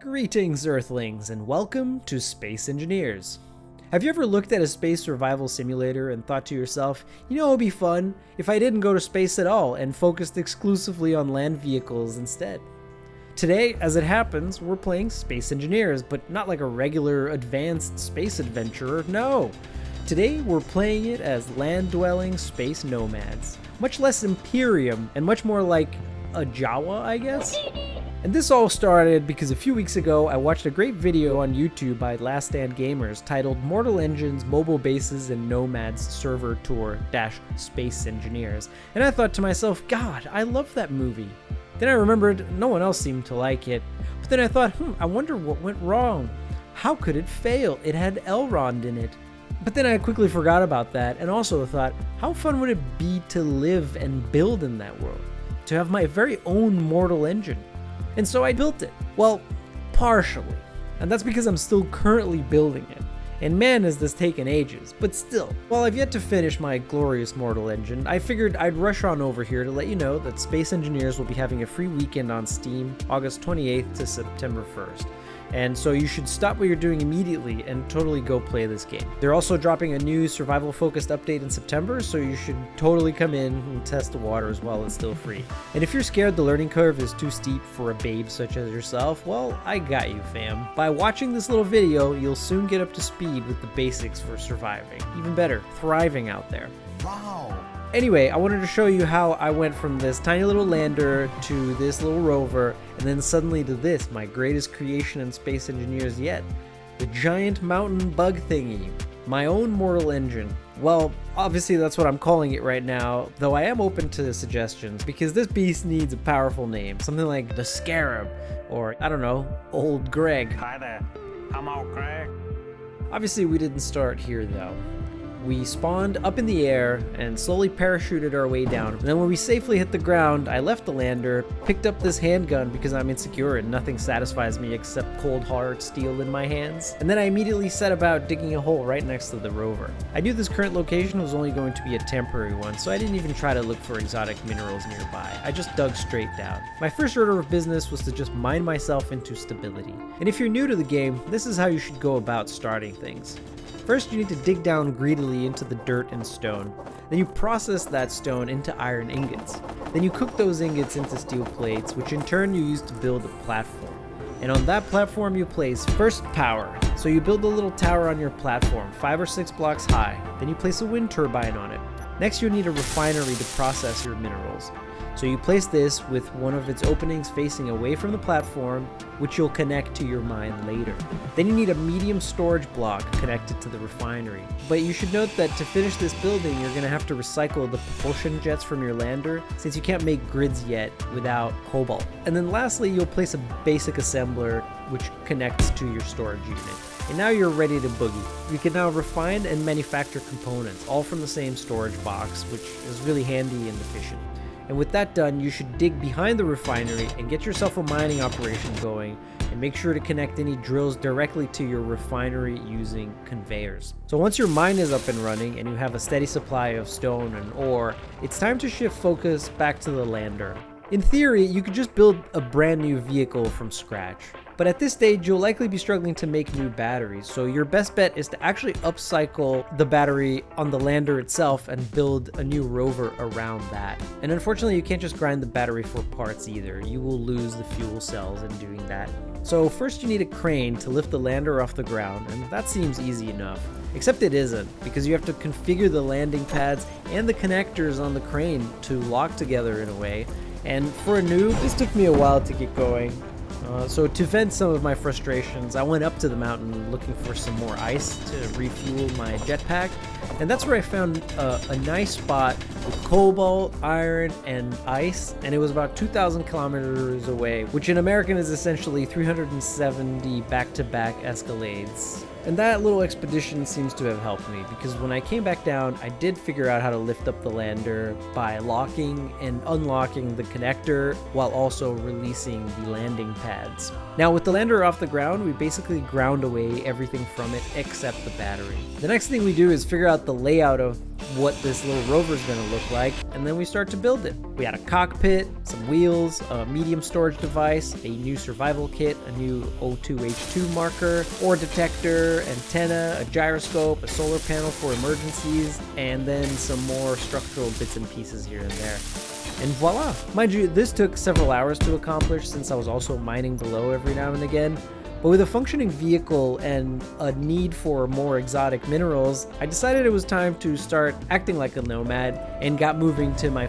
Greetings, Earthlings, and welcome to Space Engineers. Have you ever looked at a space survival simulator and thought to yourself, you know, it would be fun if I didn't go to space at all and focused exclusively on land vehicles instead? Today, as it happens, we're playing Space Engineers, but not like a regular advanced space adventurer, no. Today, we're playing it as land-dwelling space nomads. Much less Imperium, and much more like a Jawa, I guess? And this all started because a few weeks ago I watched a great video on YouTube by Last Stand Gamers titled Mortal Engines, Mobile Bases, and Nomads Server Tour - Space Engineers, and I thought to myself, God, I love that movie. Then I remembered no one else seemed to like it, but then I thought, I wonder what went wrong. How could it fail? It had Elrond in it. But then I quickly forgot about that and also thought, how fun would it be to live and build in that world? To have my very own mortal engine. And so I built it. Well, partially. And that's because I'm still currently building it. And man, has this taken ages, but still. While I've yet to finish my glorious mortal engine, I figured I'd rush on over here to let you know that Space Engineers will be having a free weekend on Steam August 28th to September 1st. And so you should stop what you're doing immediately and totally go play this game. They're also dropping a new survival-focused update in September, so you should totally come in and test the waters while it's still free. And if you're scared the learning curve is too steep for a babe such as yourself, well, I got you, fam. By watching this little video, you'll soon get up to speed with the basics for surviving. Even better, thriving out there. Wow. Anyway, I wanted to show you how I went from this tiny little lander to this little rover, and then suddenly to this, my greatest creation in Space Engineers yet. The giant mountain bug thingy. My own mortal engine. Well, obviously that's what I'm calling it right now, though I am open to suggestions, because this beast needs a powerful name. Something like the Scarab, or, I don't know, Old Greg. Hi there. I'm Old Greg. Obviously we didn't start here though. We spawned up in the air and slowly parachuted our way down. And then when we safely hit the ground, I left the lander, picked up this handgun because I'm insecure and nothing satisfies me except cold hard steel in my hands. And then I immediately set about digging a hole right next to the rover. I knew this current location was only going to be a temporary one, so I didn't even try to look for exotic minerals nearby. I just dug straight down. My first order of business was to just mine myself into stability. And if you're new to the game, this is how you should go about starting things. First, you need to dig down greedily into the dirt and stone. Then you process that stone into iron ingots. Then you cook those ingots into steel plates, which in turn you use to build a platform. And on that platform you place first power. So you build a little tower on your platform, 5 or 6 blocks high. Then you place a wind turbine on it. Next you'll need a refinery to process your minerals. So you place this with one of its openings facing away from the platform, which you'll connect to your mine later. Then you need a medium storage block connected to the refinery. But you should note that to finish this building, you're going to have to recycle the propulsion jets from your lander, since you can't make grids yet without cobalt. And then lastly, you'll place a basic assembler, which connects to your storage unit. And now you're ready to boogie. You can now refine and manufacture components, all from the same storage box, which is really handy and efficient. And with that done, you should dig behind the refinery and get yourself a mining operation going, and make sure to connect any drills directly to your refinery using conveyors. So once your mine is up and running and you have a steady supply of stone and ore, it's time to shift focus back to the lander. In theory, you could just build a brand new vehicle from scratch. But at this stage, you'll likely be struggling to make new batteries, so your best bet is to actually upcycle the battery on the lander itself and build a new rover around that. And unfortunately, you can't just grind the battery for parts either. You will lose the fuel cells in doing that. So first you need a crane to lift the lander off the ground, and that seems easy enough. Except it isn't, because you have to configure the landing pads and the connectors on the crane to lock together in a way. And for a noob, this took me a while to get going. So to vent some of my frustrations, I went up to the mountain looking for some more ice to refuel my jetpack, and that's where I found a nice spot with cobalt, iron, and ice, and it was about 2,000 kilometers away, which in American is essentially 370 back-to-back escalades. And that little expedition seems to have helped me, because when I came back down, I did figure out how to lift up the lander by locking and unlocking the connector while also releasing the landing pads. Now with the lander off the ground, we basically ground away everything from it except the battery. The next thing we do is figure out the layout of what this little rover is going to look like, and then we start to build it. We had a cockpit, some wheels, a medium storage device, a new survival kit, a new O2H2 marker, ore detector, antenna, a gyroscope, a solar panel for emergencies, and then some more structural bits and pieces here and there. And voila! Mind you, this took several hours to accomplish since I was also mining below every now and again. But with a functioning vehicle and a need for more exotic minerals, I decided it was time to start acting like a nomad and got moving to my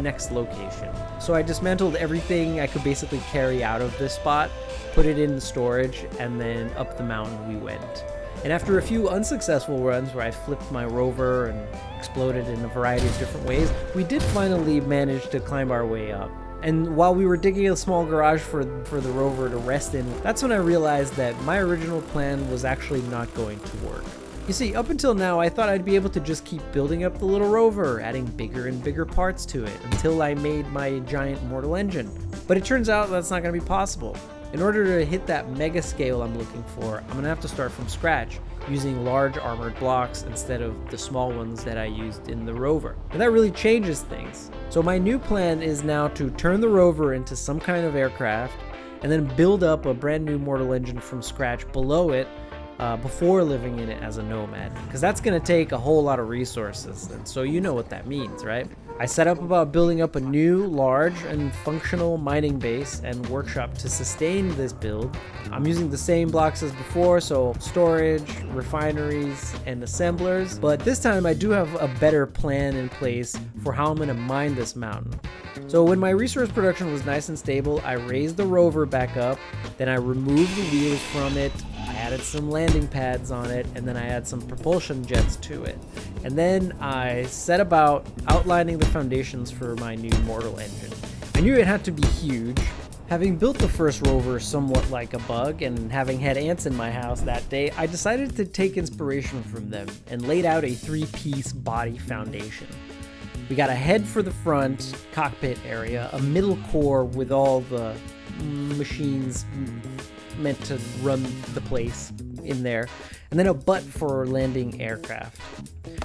next location. So I dismantled everything I could basically carry out of this spot, put it in storage, and then up the mountain we went. And after a few unsuccessful runs where I flipped my rover and exploded in a variety of different ways, we did finally manage to climb our way up. And while we were digging a small garage for the rover to rest in, that's when I realized that my original plan was actually not going to work. You see, up until now, I thought I'd be able to just keep building up the little rover, adding bigger and bigger parts to it, until I made my giant mortal engine. But it turns out that's not going to be possible. In order to hit that mega scale I'm looking for, I'm going to have to start from scratch, using large armored blocks instead of the small ones that I used in the rover. And that really changes things. So my new plan is now to turn the rover into some kind of aircraft, and then build up a brand new mortal engine from scratch below it, before living in it as a nomad, because that's going to take a whole lot of resources, and so you know what that means, right? I set up about building up a new, large, and functional mining base and workshop to sustain this build. I'm using the same blocks as before, so storage, refineries, and assemblers, but this time I do have a better plan in place for how I'm going to mine this mountain. So when my resource production was nice and stable, I raised the rover back up, then I removed the wheels from it, I added some landing pads on it, and then I added some propulsion jets to it. And then I set about outlining the foundations for my new mortal engine. I knew it had to be huge. Having built the first rover somewhat like a bug, and having had ants in my house that day, I decided to take inspiration from them and laid out a 3-piece body foundation. We got a head for the front cockpit area, a middle core with all the machines meant to run the place in there, and then a butt for landing aircraft.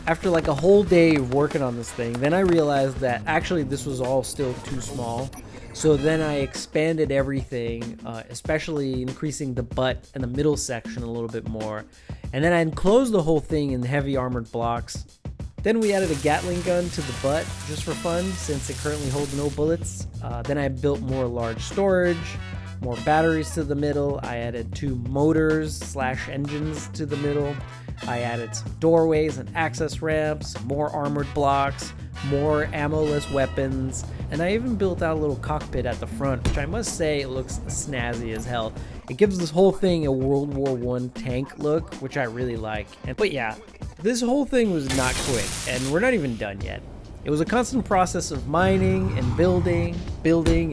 After like a whole day of working on this thing, then I realized that actually this was all still too small. So then I expanded everything, especially increasing the butt and the middle section a little bit more. And then I enclosed the whole thing in heavy armored blocks. Then we added a Gatling gun to the butt just for fun, since it currently holds no bullets. Then I built more large storage, more batteries to the middle. I added 2 motors/engines to the middle. I added some doorways and access ramps, more armored blocks, more ammo-less weapons, and I even built out a little cockpit at the front, which I must say it looks snazzy as hell. It gives this whole thing a World War I tank look, which I really like. But yeah, this whole thing was not quick, and we're not even done yet. It was a constant process of mining and building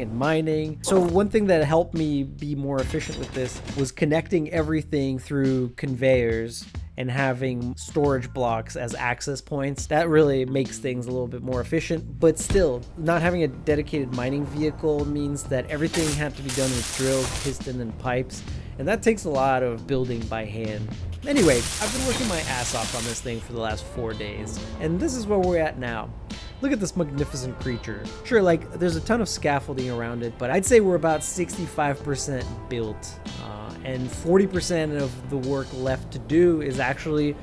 and mining. So one thing that helped me be more efficient with this was connecting everything through conveyors and having storage blocks as access points. That really makes things a little bit more efficient, but still, not having a dedicated mining vehicle means that everything had to be done with drills, piston, and pipes, and that takes a lot of building by hand. Anyway, I've been working my ass off on this thing for the last 4 days, and this is where we're at now. Look at this magnificent creature. Sure, like, there's a ton of scaffolding around it, but I'd say we're about 65% built. And 40% of the work left to do is actually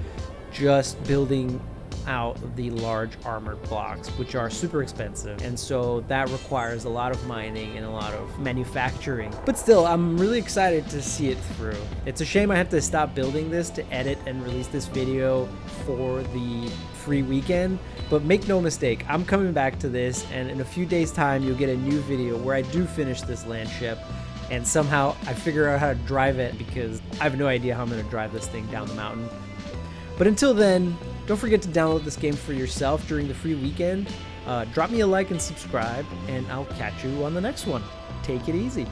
just building out the large armored blocks, which are super expensive, and so that requires a lot of mining and a lot of manufacturing. But still, I'm really excited to see it through. It's a shame I had to stop building this to edit and release this video for the free weekend, but make no mistake, I'm coming back to this, and in a few days time you'll get a new video where I do finish this land ship, and somehow I figure out how to drive it, because I have no idea how I'm going to drive this thing down the mountain. But until then, don't forget to download this game for yourself during the free weekend. Drop me a like and subscribe, and I'll catch you on the next one. Take it easy.